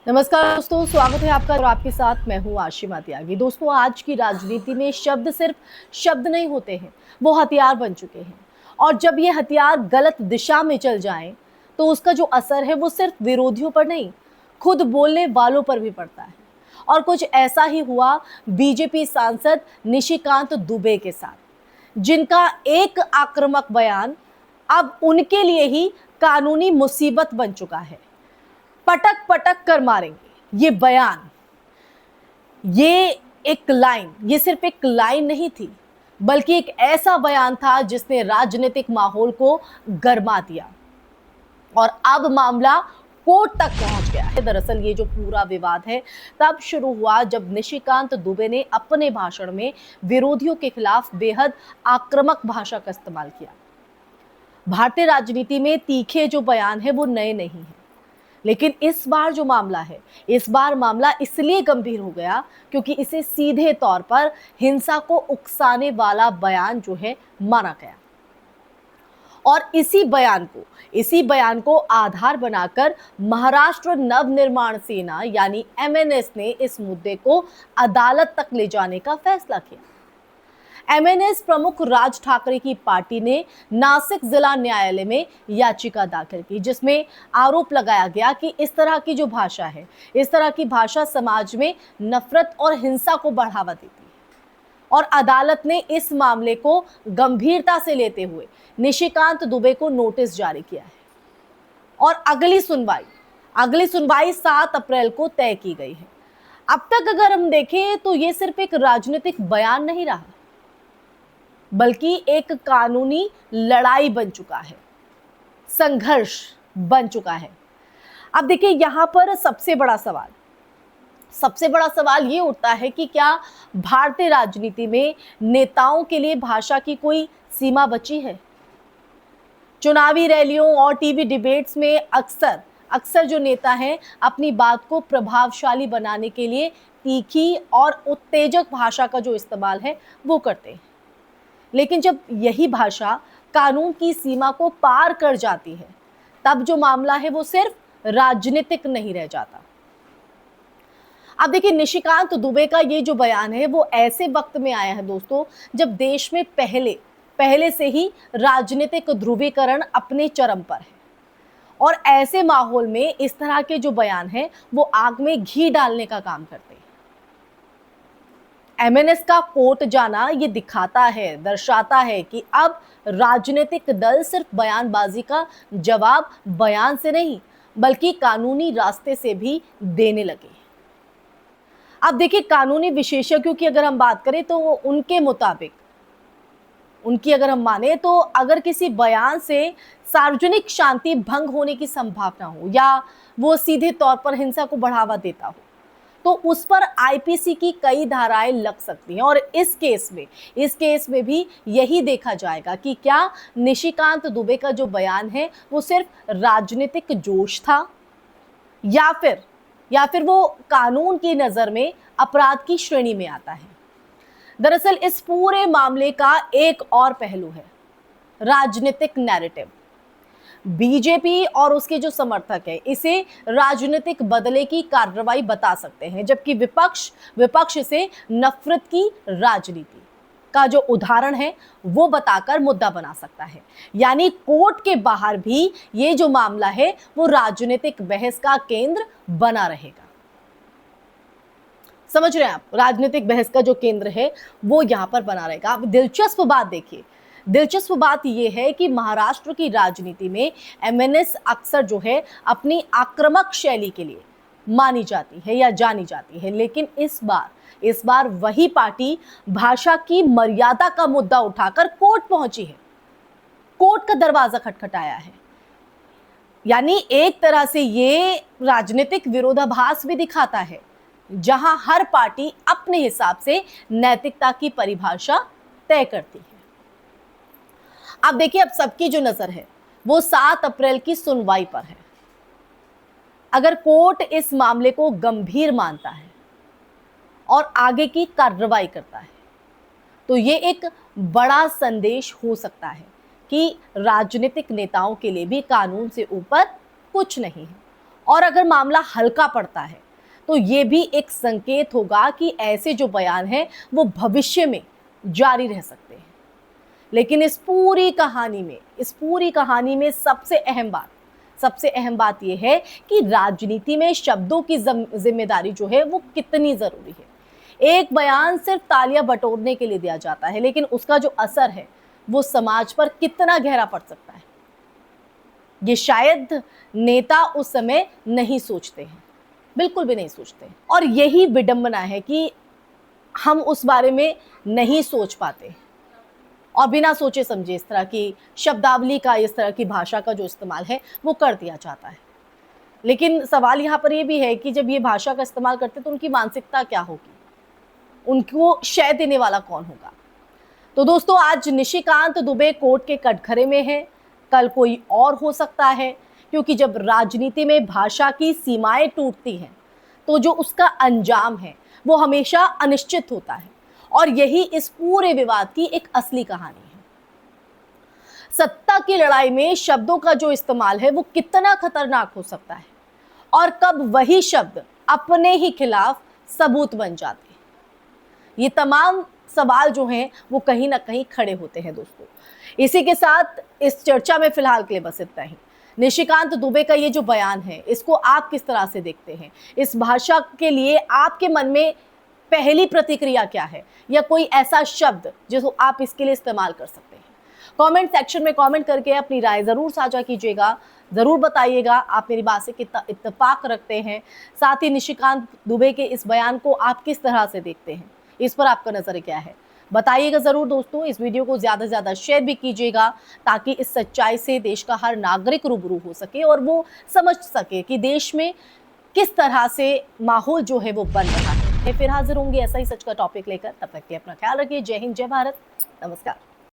नमस्कार दोस्तों, स्वागत है आपका और आपके साथ मैं हूं आशिमा त्यागी। दोस्तों, आज की राजनीति में शब्द सिर्फ शब्द नहीं होते हैं, वो हथियार बन चुके हैं। और जब ये हथियार गलत दिशा में चल जाएं, तो उसका जो असर है वो सिर्फ विरोधियों पर नहीं, खुद बोलने वालों पर भी पड़ता है। और कुछ ऐसा ही हुआ बीजेपी सांसद निशिकांत दुबे के साथ, जिनका एक आक्रामक बयान अब उनके लिए ही कानूनी मुसीबत बन चुका है। पटक पटक कर मारेंगे, ये बयान, ये एक लाइन, ये सिर्फ एक लाइन नहीं थी, बल्कि एक ऐसा बयान था जिसने राजनीतिक माहौल को गरमा दिया। और अब मामला कोर्ट तक पहुंच गया है। दरअसल ये जो पूरा विवाद है तब शुरू हुआ जब निशिकांत दुबे ने अपने भाषण में विरोधियों के खिलाफ बेहद आक्रामक भाषा का इस्तेमाल किया। भारतीय राजनीति में तीखे जो बयान है वो नए नहीं हैं, लेकिन इस बार जो मामला है, इस बार मामला इसलिए गंभीर हो गया क्योंकि इसे सीधे तौर पर हिंसा को उकसाने वाला बयान जो है माना गया। और इसी बयान को आधार बनाकर महाराष्ट्र नवनिर्माण सेना यानी एमएनएस ने इस मुद्दे को अदालत तक ले जाने का फैसला किया। एमएनएस प्रमुख राज ठाकरे की पार्टी ने नासिक जिला न्यायालय में याचिका दाखिल की, जिसमें आरोप लगाया गया कि इस तरह की जो भाषा है, इस तरह की भाषा समाज में नफरत और हिंसा को बढ़ावा देती है। और अदालत ने इस मामले को गंभीरता से लेते हुए निशिकांत दुबे को नोटिस जारी किया है। और अगली सुनवाई 7 अप्रैल को तय की गई है। अब तक अगर हम देखें तो ये सिर्फ एक राजनीतिक बयान नहीं रहा, बल्कि एक कानूनी लड़ाई बन चुका है, संघर्ष बन चुका है। अब देखिए, यहां पर सबसे बड़ा सवाल ये उठता है कि क्या भारतीय राजनीति में नेताओं के लिए भाषा की कोई सीमा बची है? चुनावी रैलियों और टीवी डिबेट्स में अक्सर जो नेता हैं अपनी बात को प्रभावशाली बनाने के लिए तीखी और उत्तेजक भाषा का जो इस्तेमाल है वो करते हैं। लेकिन जब यही भाषा कानून की सीमा को पार कर जाती है, तब जो मामला है वो सिर्फ राजनीतिक नहीं रह जाता। अब देखिए, निशिकांत दुबे का ये जो बयान है वो ऐसे वक्त में आया है दोस्तों, जब देश में पहले से ही राजनीतिक ध्रुवीकरण अपने चरम पर है। और ऐसे माहौल में इस तरह के जो बयान है वो आग में घी डालने का काम करते हैं। एमएनएस का कोर्ट जाना ये दर्शाता है कि अब राजनीतिक दल सिर्फ बयानबाजी का जवाब बयान से नहीं, बल्कि कानूनी रास्ते से भी देने लगे। अब देखिए, कानूनी विशेषज्ञों की अगर हम बात करें तो उनके मुताबिक, उनकी अगर हम माने तो अगर किसी बयान से सार्वजनिक शांति भंग होने की संभावना हो या वो सीधे तौर पर हिंसा को बढ़ावा देता हो, तो उस पर आईपीसी की कई धाराएं लग सकती हैं। और इस केस में भी यही देखा जाएगा कि क्या निशिकांत दुबे का जो बयान है वो सिर्फ राजनीतिक जोश था या फिर वो कानून की नजर में अपराध की श्रेणी में आता है। दरअसल इस पूरे मामले का एक और पहलू है राजनीतिक नैरेटिव। बीजेपी और उसके जो समर्थक है इसे राजनीतिक बदले की कार्रवाई बता सकते हैं, जबकि विपक्ष इसे नफरत की राजनीति का जो उदाहरण है वो बताकर मुद्दा बना सकता है। यानी कोर्ट के बाहर भी ये जो मामला है वो राजनीतिक बहस का केंद्र बना रहेगा। समझ रहे हैं आप? राजनीतिक बहस का जो केंद्र है वो यहां पर बना रहेगा। अब दिलचस्प बात यह है कि महाराष्ट्र की राजनीति में एमएनएस अक्सर जो है अपनी आक्रामक शैली के लिए मानी जाती है या जानी जाती है, लेकिन इस बार वही पार्टी भाषा की मर्यादा का मुद्दा उठाकर कोर्ट पहुंची है, कोर्ट का दरवाजा खटखटाया है। यानी एक तरह से ये राजनीतिक विरोधाभास भी दिखाता है, जहां हर पार्टी अपने हिसाब से नैतिकता की परिभाषा तय करती है। अब देखिए, अब सबकी जो नजर है वो 7 अप्रैल की सुनवाई पर है। अगर कोर्ट इस मामले को गंभीर मानता है और आगे की कार्रवाई करता है, तो ये एक बड़ा संदेश हो सकता है कि राजनीतिक नेताओं के लिए भी कानून से ऊपर कुछ नहीं है और अगर मामला हल्का पड़ता है तो ये भी एक संकेत होगा कि ऐसे जो बयान हैं वो भविष्य में जारी रह सकते हैं। लेकिन इस पूरी कहानी में सबसे अहम बात यह है कि राजनीति में शब्दों की जिम्मेदारी जो है वो कितनी जरूरी है। एक बयान सिर्फ तालियां बटोरने के लिए दिया जाता है, लेकिन उसका जो असर है वो समाज पर कितना गहरा पड़ सकता है, ये शायद नेता उस समय नहीं सोचते हैं, बिल्कुल भी नहीं सोचते हैं। और यही विडंबना है कि हम उस बारे में नहीं सोच पाते और बिना सोचे समझे इस तरह की शब्दावली का, इस तरह की भाषा का जो इस्तेमाल है वो कर दिया जाता है। लेकिन सवाल यहाँ पर ये भी है कि जब ये भाषा का इस्तेमाल करते तो उनकी मानसिकता क्या होगी, उनको शय देने वाला कौन होगा। तो दोस्तों, आज निशिकांत दुबे कोर्ट के कटघरे में है, कल कोई और हो सकता है, क्योंकि जब राजनीति में भाषा की सीमाएं टूटती हैं तो जो उसका अंजाम है वो हमेशा अनिश्चित होता है। और यही इस पूरे विवाद की एक असली कहानी है। सत्ता की लड़ाई में शब्दों का जो इस्तेमाल है वो कितना खतरनाक हो सकता है और कब वही शब्द अपने ही खिलाफ सबूत बन जाते हैं। ये तमाम सवाल जो हैं वो कहीं ना कहीं खड़े होते हैं दोस्तों। इसी के साथ इस चर्चा में फिलहाल के लिए बस इतना ही। निशिकांत दुबे का ये जो बयान है इसको आप किस तरह से देखते हैं? इस भाषा के लिए आपके मन में पहली प्रतिक्रिया क्या है, या कोई ऐसा शब्द जिसको आप इसके लिए इस्तेमाल कर सकते हैं? कमेंट सेक्शन में कमेंट करके अपनी राय जरूर साझा कीजिएगा, जरूर बताइएगा आप मेरी बात से कितना इत्तेफाक रखते हैं। साथ ही निशिकांत दुबे के इस बयान को आप किस तरह से देखते हैं, इस पर आपका नजर क्या है, बताइएगा जरूर दोस्तों। इस वीडियो को ज्यादा से ज्यादा शेयर भी कीजिएगा ताकि इस सच्चाई से देश का हर नागरिक रूबरू हो सके और वो समझ सके कि देश में किस तरह से माहौल जो है वो बन रहा है। फिर हाजिर होंगे ऐसा ही सच का टॉपिक लेकर, तब तक के अपना ख्याल रखिए। जय हिंद, जय भारत, नमस्कार।